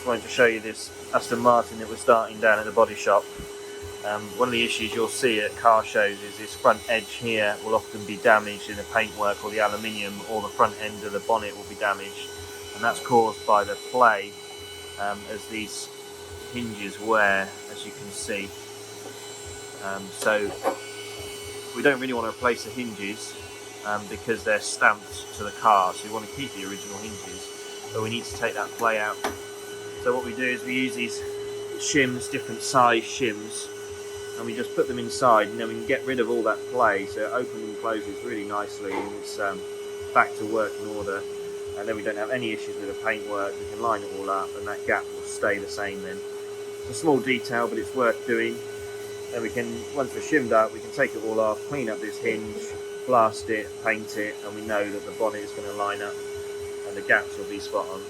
just wanted to show you this Aston Martin that we're starting down at the body shop. One of the issues you'll see at car shows is this front edge here will often be damaged in the paintwork, or the aluminium or the front end of the bonnet will be damaged, and that's caused by the play as these hinges wear, as you can see. So we don't really want to replace the hinges because they're stamped to the car, so we want to keep the original hinges, but we need to take that play out. So what we do is we use these shims, different size shims, and we just put them inside, and then we can get rid of all that play, so it opens and closes really nicely, and it's back to working order, and then we don't have any issues with the paintwork. We can line it all up and that gap will stay the same then. It's a small detail, but it's worth doing. Then we can, once we're shimmed up, we can take it all off, clean up this hinge, blast it, paint it, and we know that the bonnet is going to line up and the gaps will be spot on.